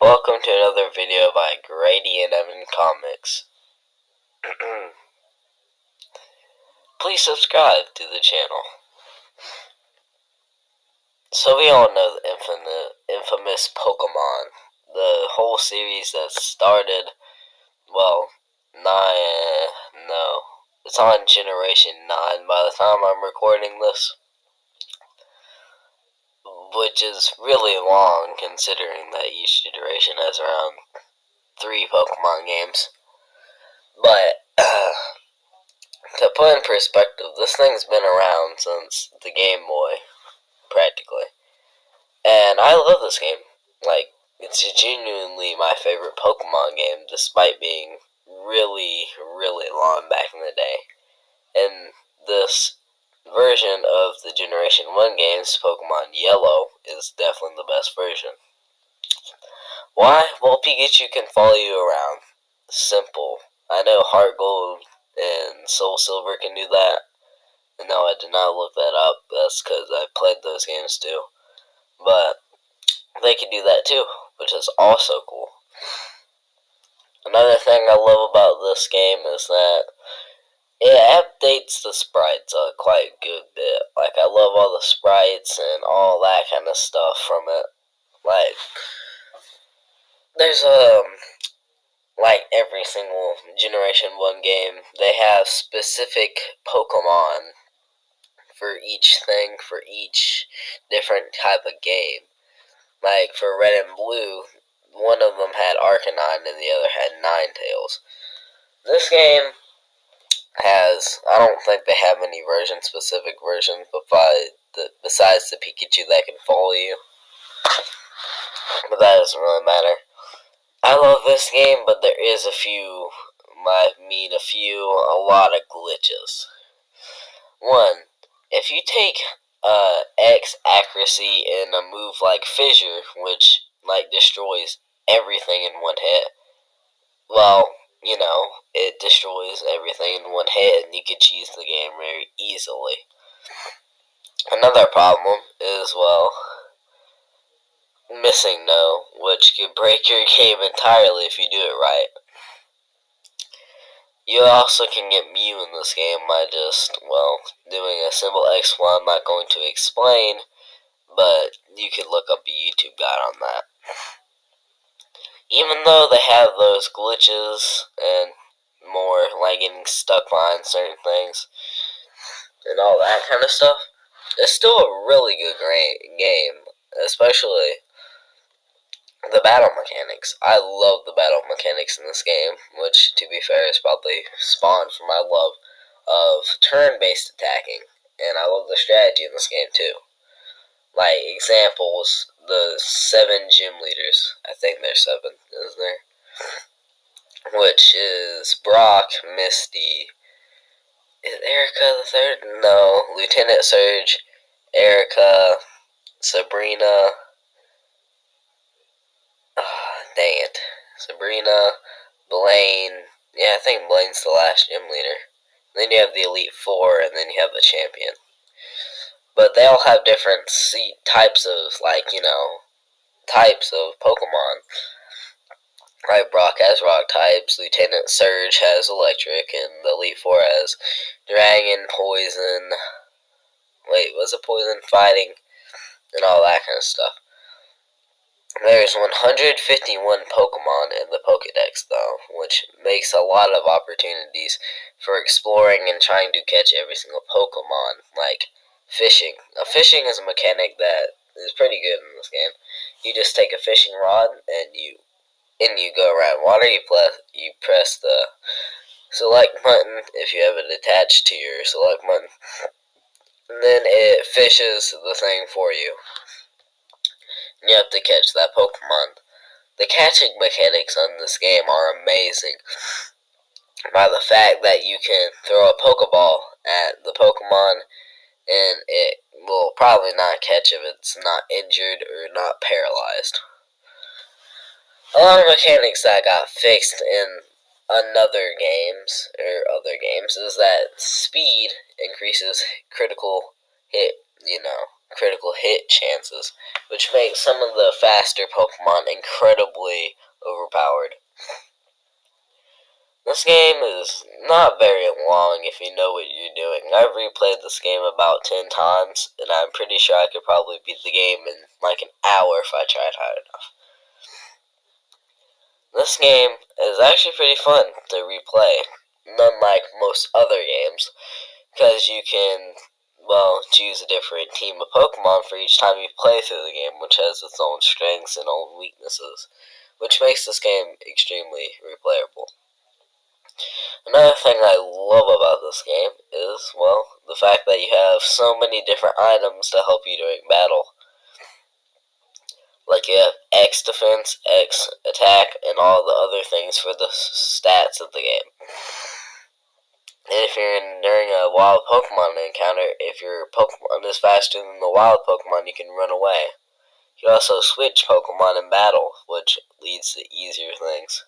Welcome to another video by Grady and Evan Comics. Please subscribe to the channel. So we all know the infamous Pokemon. The whole series that started, well, it's on Generation 9 by the time I'm recording this. Which is really long considering that each generation has around 3 Pokemon games. But, to put in perspective, this thing's been around since the Game Boy, practically. And I love this game. Like, it's genuinely my favorite Pokemon game, despite being really, really long back in the day. And this version of the Generation 1 games, Pokemon Yellow, is definitely the best version. Why? Well, Pikachu can follow you around. Simple. I know Heart Gold and Soul Silver can do that. And no, I did not look that up. That's because I played those games too. But they can do that too, which is also cool. Another thing I love about this game is that it updates the sprites quite a good bit. Like, I love all the sprites and all that kind of stuff from it. Like, there's like every single Generation 1 game, they have specific Pokemon for each thing, for each different type of game. Like, for Red and Blue, one of them had Arcanine and the other had Ninetales. This game has, I don't think they have any specific versions besides the Pikachu that can follow you. But that doesn't really matter. I love this game, but there is a lot of glitches. One, if you take X accuracy in a move like Fissure, which destroys everything in one hit, well, it destroys everything in one hit, and you can cheese the game very easily. Another problem is, Missing No, which can break your game entirely if you do it right. You also can get Mew in this game by just, doing a simple exploit I'm not going to explain, but you can look up a YouTube guide on that. Even though they have those glitches and more, like getting stuck behind certain things and all that kind of stuff, it's still a really good game, especially the battle mechanics. I love the battle mechanics in this game, which, to be fair, is probably spawned from my love of turn-based attacking, and I love the strategy in this game, too. Like, examples, the 7 gym leaders. I think there's 7, isn't there? Which is Brock, Misty, is Erica the third? No, Lieutenant Surge, Erica, Sabrina, dang it, Sabrina, Blaine, yeah, I think Blaine's the last gym leader. Then you have the Elite Four, and then you have the Champion. But they all have different types of, types of Pokemon. Like, Brock has rock types, Lieutenant Surge has electric, and the Elite Four has dragon, poison, was it poison, fighting, and all that kind of stuff. There's 151 Pokemon in the Pokedex, though, which makes a lot of opportunities for exploring and trying to catch every single Pokemon, like fishing. Now, fishing is a mechanic that is pretty good in this game. You just take a fishing rod and you go around water. You press the select button if you have it attached to your select button, and then it fishes the thing for you. You have to catch that Pokemon. The catching mechanics on this game are amazing. By the fact that you can throw a Pokeball at the Pokemon and it will probably not catch if it's not injured or not paralyzed. A lot of mechanics that got fixed in other games is that speed increases critical hit, critical hit chances, which makes some of the faster Pokemon incredibly overpowered. This game is not very long if you know what you're doing. I've replayed this game about 10 times, and I'm pretty sure I could probably beat the game in like an hour if I tried hard enough. This game is actually pretty fun to replay, unlike most other games, because you can, well, choose a different team of Pokemon for each time you play through the game, which has its own strengths and own weaknesses, which makes this game extremely replayable. Another thing I love about this game is, well, the fact that you have so many different items to help you during battle. Like you have X defense, X attack, and all the other things for the stats of the game. And if you're during a wild Pokemon encounter, if your Pokemon is faster than the wild Pokemon, you can run away. You can also switch Pokemon in battle, which leads to easier things.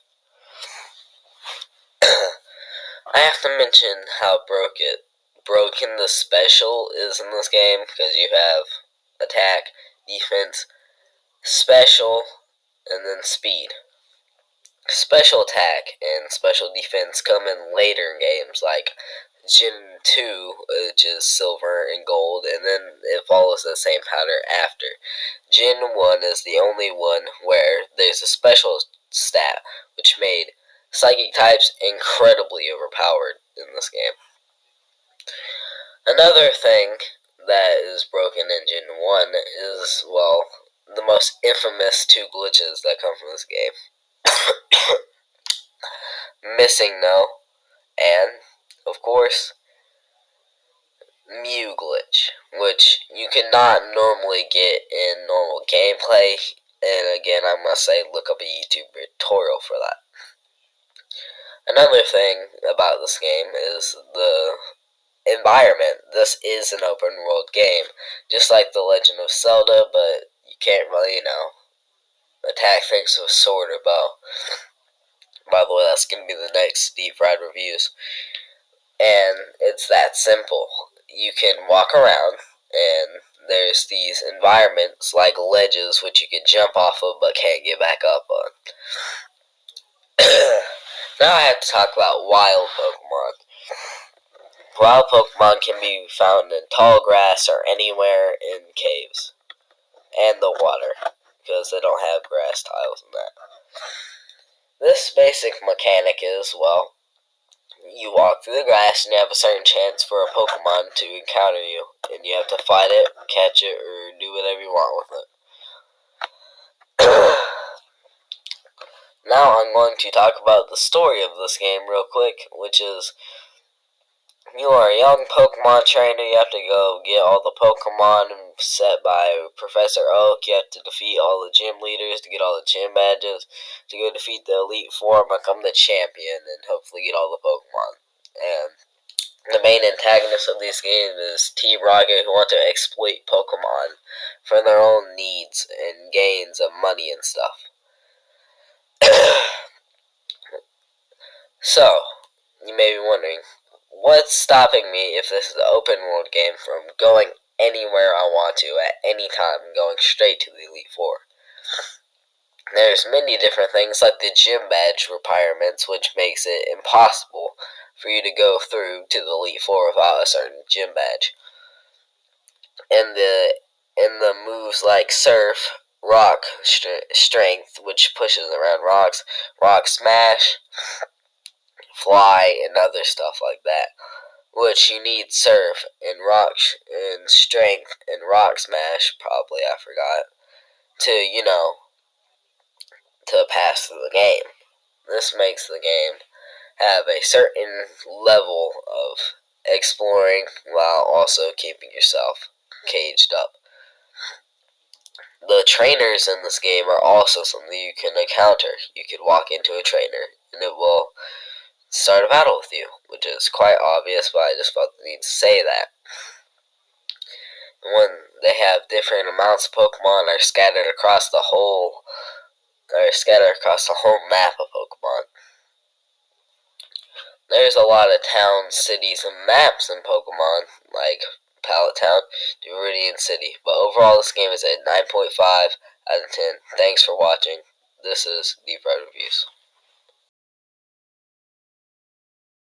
I have to mention how broken the special is in this game, because you have attack, defense, special, and then speed. Special attack and special defense come in later games, like Gen 2, which is silver and gold, and then it follows the same pattern after. Gen 1 is the only one where there's a special stat, which made psychic types incredibly overpowered in this game. Another thing that is broken in Gen 1 is, well, the most infamous 2 glitches that come from this game. Missing No, and, of course, Mew glitch, which you cannot normally get in normal gameplay, and again, I must say, look up a YouTube tutorial for that. Another thing about this game is the environment. This is an open world game, just like The Legend of Zelda, but you can't really, attack things with sword or bow. By the way, that's going to be the next Deep Fried Reviews. And it's that simple. You can walk around, and there's these environments like ledges which you can jump off of but can't get back up on. Now I have to talk about wild Pokemon. Wild Pokemon can be found in tall grass or anywhere in caves. And the water, because they don't have grass tiles in that. This basic mechanic is, well, you walk through the grass and you have a certain chance for a Pokemon to encounter you. And you have to fight it, catch it, or do whatever you want with it. Now I'm going to talk about the story of this game real quick, which is, you are a young Pokemon trainer. You have to go get all the Pokemon set by Professor Oak. You have to defeat all the gym leaders to get all the gym badges, to go defeat the Elite Four, become the champion, and hopefully get all the Pokemon. And the main antagonist of this game is Team Rocket, who want to exploit Pokemon for their own needs and gains of money and stuff. So, you may be wondering, what's stopping me, if this is an open world game, from going anywhere I want to at any time and going straight to the Elite Four? There's many different things, like the gym badge requirements, which makes it impossible for you to go through to the Elite Four without a certain gym badge. And the moves like Surf, Rock Strength, which pushes around rocks, Rock Smash, Fly, and other stuff like that, which you need Surf and Rock and Strength and Rock Smash, probably, I forgot, to, to pass through the game. This makes the game have a certain level of exploring while also keeping yourself caged up. The trainers in this game are also something you can encounter. You can walk into a trainer and it will start a battle with you, which is quite obvious, but I just felt the need to say that. When they have different amounts of Pokemon are scattered across the whole map of Pokemon. There's a lot of towns, cities, and maps in Pokemon, like Pallet Town to Viridian City. But overall, this game is a 9.5 out of 10. Thanks for watching. This is Deep Red Reviews.